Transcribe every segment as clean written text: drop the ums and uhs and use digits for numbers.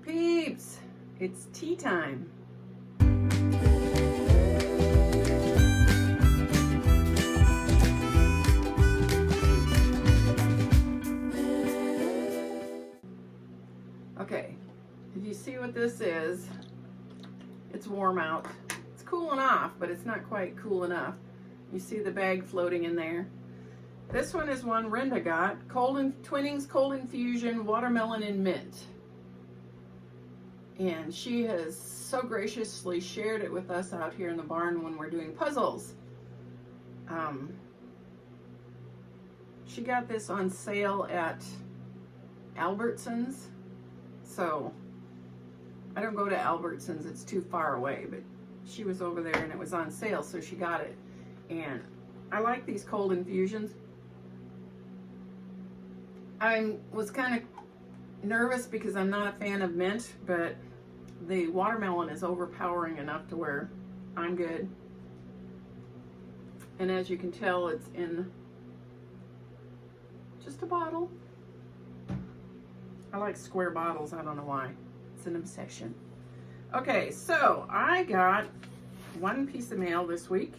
Peeps, it's tea time. Okay, if you see what this is, it's warm out. It's cooling off, but it's not quite cool enough. You see the bag floating in there. This one is one Renda got, Twinings Cold Infusion Watermelon and Mint. And she has so graciously shared it with us out here in the barn when we're doing puzzles. She got this on sale at Albertsons. So I don't go to Albertsons, it's too far away, but she was over there and it was on sale, so she got it. And I like these cold infusions. I was kind of nervous because I'm not a fan of mint, but the watermelon is overpowering enough to where I'm good. And as you can tell, it's in just a bottle. I like square bottles, I don't know why. It's an obsession. Okay, so I got one piece of mail this week.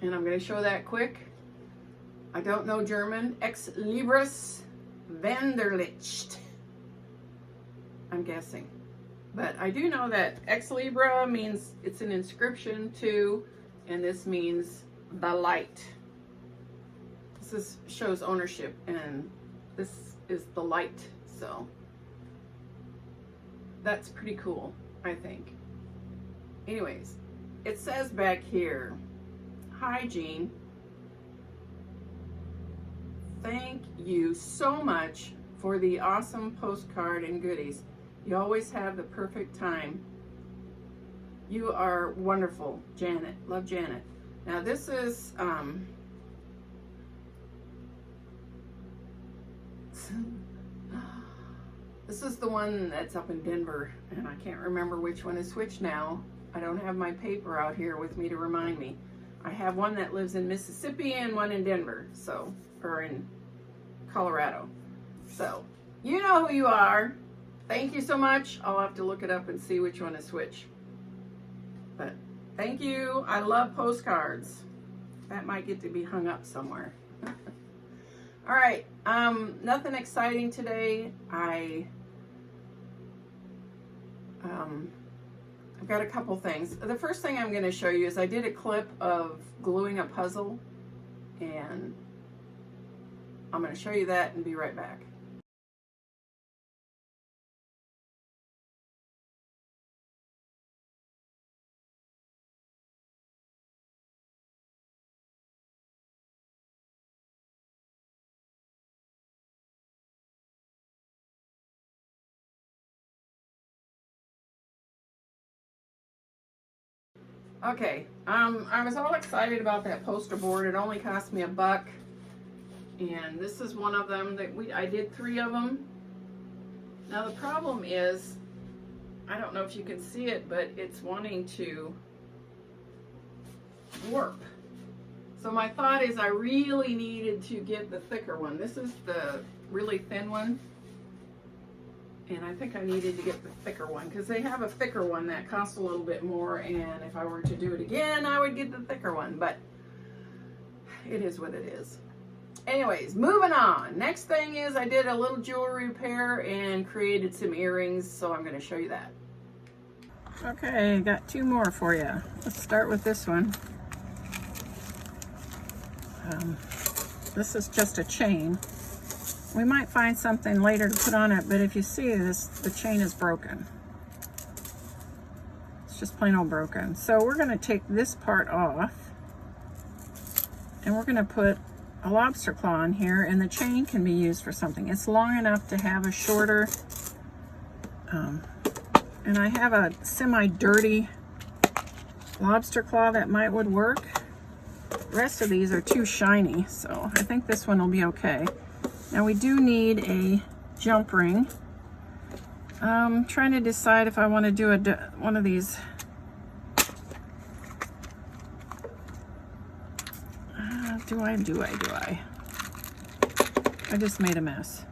And I'm going to show that quick. I don't know German. Ex Libris Vanderlicht. I'm guessing. But I do know that Ex Libra means it's an inscription to, and this means the light. This shows ownership, and this is the light. So that's pretty cool, I think. Anyways, it says back here, "Hi, Jean. Thank you so much for the awesome postcard and goodies. You always have the perfect time. You are wonderful, Janet." Love, Janet. Now this is this is the one that's up in Denver, and I can't remember which one is which now. I don't have my paper out here with me to remind me. I have one that lives in Mississippi and one in Denver, so, or in Colorado. So, you know who you are. Thank you so much. I'll have to look it up and see which one is which. But thank you. I love postcards. That might get to be hung up somewhere. All right, nothing exciting today. I've got a couple things. The first thing I'm going to show you is I did a clip of gluing a puzzle, and I'm going to show you that and be right back. Okay, I was all excited about that poster board. It only cost me $1, and this is one of them that I did 3 of them. Now the problem is, I don't know if you can see it, but it's wanting to warp. So my thought is I really needed to get the thicker one. This is the really thin one. And I think I needed to get the thicker one because they have a thicker one that costs a little bit more, and if I were to do it again, I would get the thicker one, but it is what it is. Anyways, moving on. Next thing is I did a little jewelry repair and created some earrings, so I'm going to show you that. Okay, got 2 more for you. Let's start with this one. This is just a chain. We might find something later to put on it, but if you see this, the chain is broken. It's just plain old broken. So we're going to take this part off, and we're going to put a lobster claw in here, and the chain can be used for something. It's long enough to have a shorter, and I have a semi-dirty lobster claw that would work. The rest of these are too shiny, so I think this one will be okay. Now we do need a jump ring. I'm trying to decide if I want to do one of these. Do I? I just made a mess.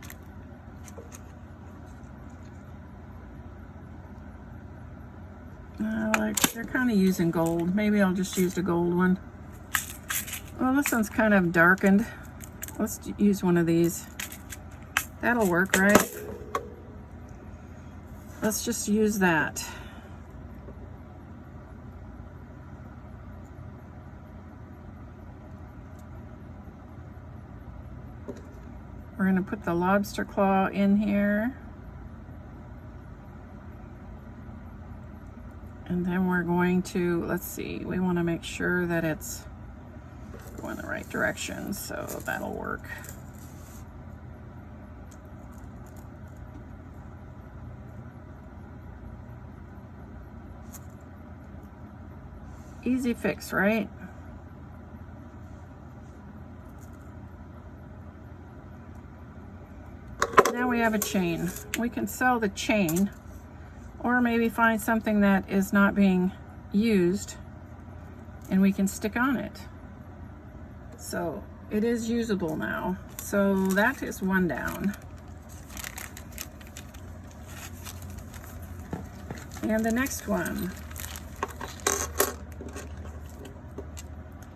like, they're kind of using gold. Maybe I'll just use the gold one. Well, this one's kind of darkened. Let's use one of these. That'll work, right? Let's just use that. We're going to put the lobster claw in here. And then we're going to, let's see, we want to make sure that it's going the right direction, so that'll work. Easy fix, right? Now we have a chain. We can sell the chain, or maybe find something that is not being used and we can stick on it. So it is usable now. So that is one down. And the next one,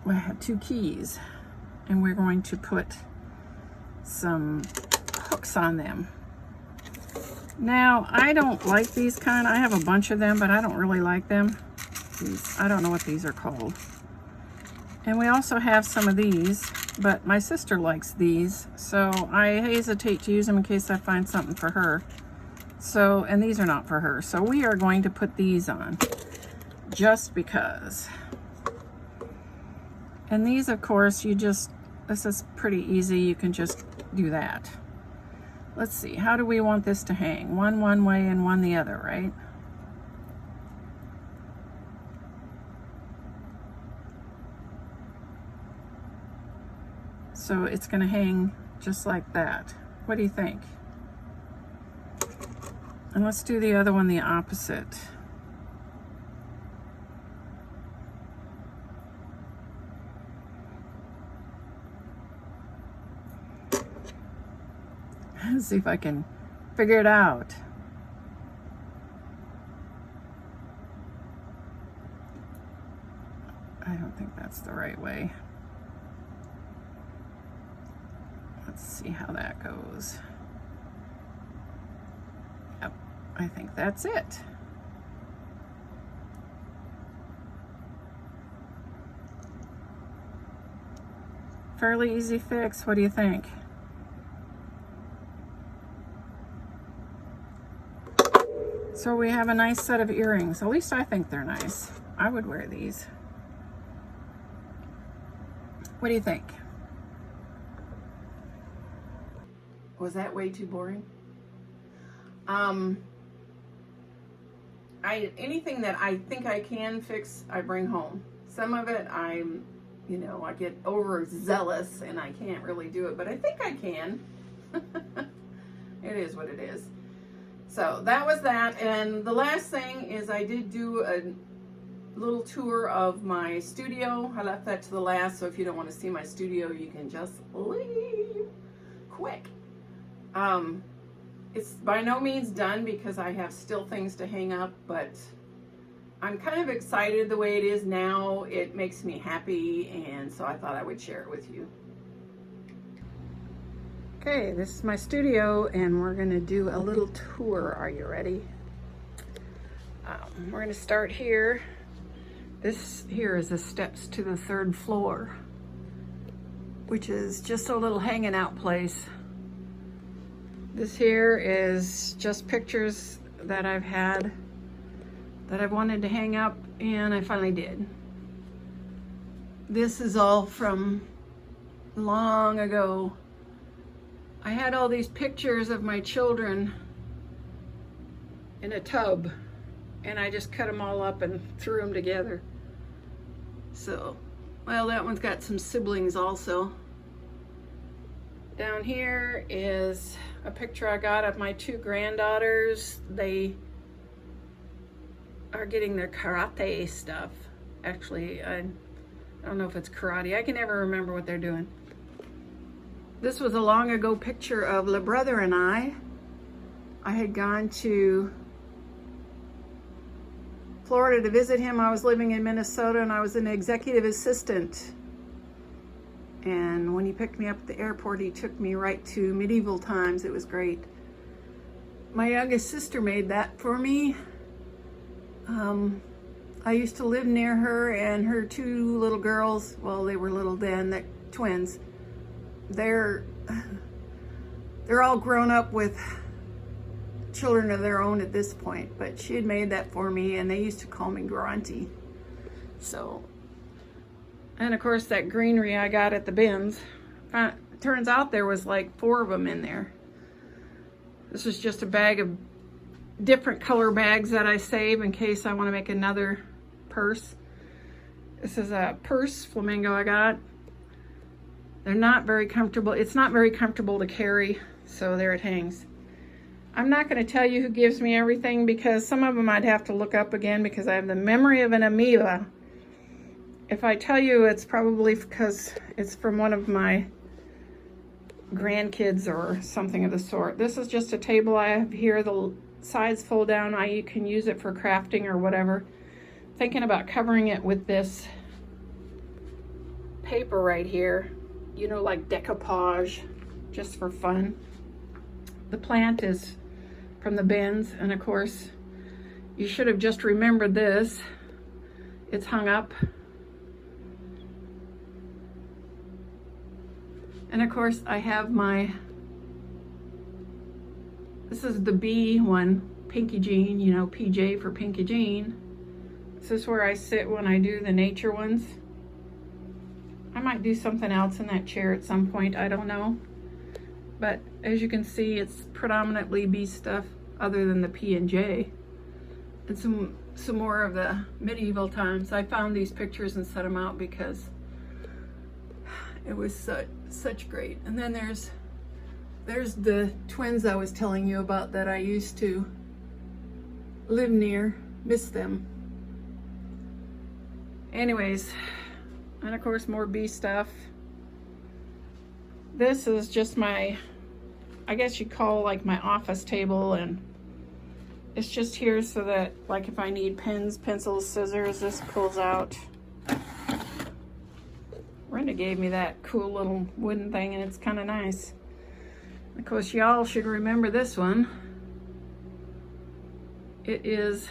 we have 2 keys, and we're going to put some hooks on them. Now, I don't like these kind. I have a bunch of them, but I don't really like them. These, I don't know what these are called. And we also have some of these, but my sister likes these, so I hesitate to use them in case I find something for her. So, and these are not for her. So we are going to put these on, just because. And these, of course, this is pretty easy. You can just do that. Let's see, how do we want this to hang? One way and one the other, right? So it's going to hang just like that. What do you think? And let's do the other one the opposite. Let's see if I can figure it out. I don't think that's the right way. Let's see how that goes. Yep, I think that's it. Fairly easy fix. What do you think? So we have a nice set of earrings. At least I think they're nice. I would wear these. What do you think? Was that way too boring? Anything that I think I can fix, I bring home. Some of it I get overzealous and I can't really do it, but I think I can. It is what it is. So that was that. And the last thing is I did do a little tour of my studio. I left that to the last, so if you don't want to see my studio, you can just leave quick. It's by no means done because I have still things to hang up, but I'm kind of excited the way it is now. It makes me happy, and so I thought I would share it with you. Okay, this is my studio, and we're going to do a little tour. Are you ready? We're going to start here. This here is the steps to the 3rd floor, which is just a little hanging out place. This here is just pictures that I've had that I've wanted to hang up, and I finally did. This is all from long ago. I had all these pictures of my children in a tub, and I just cut them all up and threw them together. So, well, that one's got some siblings also. Down here is a picture I got of my 2 granddaughters. They are getting their karate stuff. Actually, I don't know if it's karate. I can never remember what they're doing. This was a long ago picture of my brother and I. I had gone to Florida to visit him. I was living in Minnesota and I was an executive assistant. And when he picked me up at the airport, he took me right to medieval times. It was great. My youngest sister made that for me. I used to live near her, and her two little girls, well, they were little then, they're twins. They're all grown up with children of their own at this point, but she had made that for me, and they used to call me Grunty. So, and of course that greenery I got at the bins. Turns out there was like 4 of them in there. This is just a bag of different color bags that I save in case I want to make another purse. This is a purse flamingo I got. They're not very comfortable. It's not very comfortable to carry, so there it hangs. I'm not going to tell you who gives me everything because some of them I'd have to look up again because I have the memory of an amoeba. If I tell you, it's probably because it's from one of my grandkids or something of the sort. This is just a table I have here. The sides fold down. You can use it for crafting or whatever. Thinking about covering it with this paper right here, you know, like decoupage, just for fun. The plant is from the bins, and of course you should have just remembered this. It's hung up. And of course I have this is the B one, Pinkee.jean, you know, PJ for Pinkee.jean. This is where I sit when I do the nature ones. I might do something else in that chair at some point, I don't know. But as you can see, it's predominantly B stuff other than the P and J. And some more of the medieval times. I found these pictures and set them out because it was such great. And then there's the twins I was telling you about that I used to live near. Miss them. Anyways, and of course more bee stuff. This is just my, I guess you'd call like my office table, and it's just here so that like if I need pens, pencils, scissors, this pulls out. Brenda gave me that cool little wooden thing, and it's kind of nice. Of course, y'all should remember this one. It is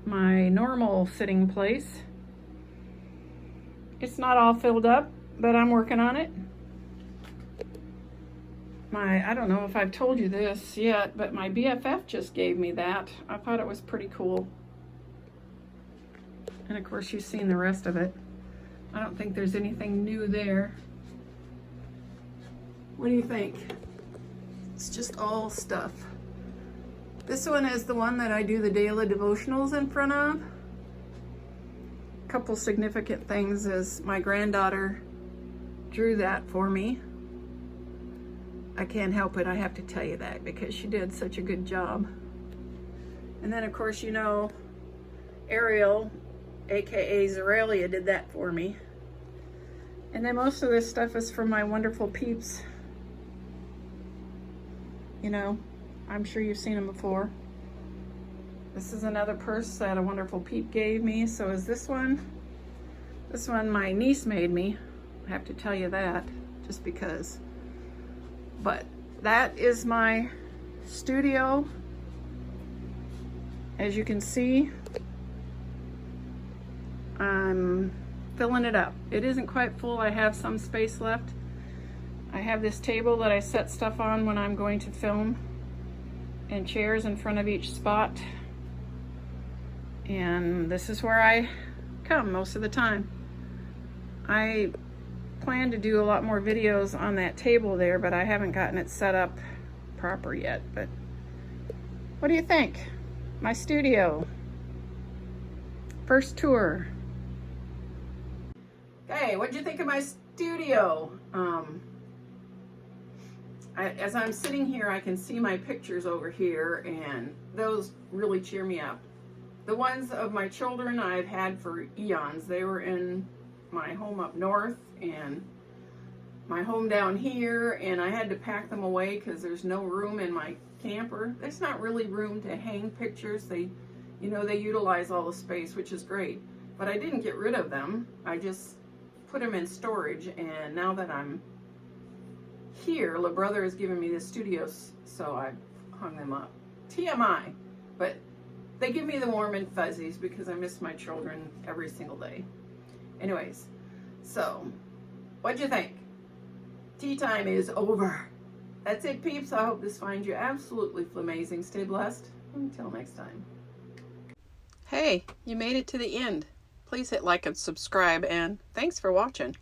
my normal sitting place. It's not all filled up, but I'm working on it. I don't know if I've told you this yet, but my BFF just gave me that. I thought it was pretty cool. And of course, you've seen the rest of it. I don't think there's anything new there. What do you think? It's just all stuff. This one is the one that I do the daily devotionals in front of. A couple significant things is my granddaughter drew that for me. I can't help it, I have to tell you that because she did such a good job. And then of course, you know, Ariel, aka Zoralia, did that for me. And then most of this stuff is from my wonderful peeps. You know, I'm sure you've seen them before. This is another purse that a wonderful peep gave me. So is this one. This one my niece made me. I have to tell you that, just because. But that is my studio. As you can see, I'm filling it up. It isn't quite full. I have some space left. I have this table that I set stuff on when I'm going to film, and chairs in front of each spot. And this is where I come most of the time. I plan to do a lot more videos on that table there, but I haven't gotten it set up proper yet. But what do you think? My studio. First tour. Okay, what'd you think of my studio? As I'm sitting here, I can see my pictures over here, and those really cheer me up. The ones of my children I've had for eons. They were in my home up north and my home down here, and I had to pack them away because there's no room in my camper. There's not really room to hang pictures. They, You know, they utilize all the space, which is great. But I didn't get rid of them. I just put them in storage, and now that I'm here, LaBrother has given me the studio, so I hung them up. TMI, but they give me the warm and fuzzies because I miss my children every single day. Anyways, so what'd you think? Tea time is over. That's it, peeps. I hope this finds you absolutely flamazing. Stay blessed. Until next time. Hey, you made it to the end. Please hit like and subscribe, and thanks for watching.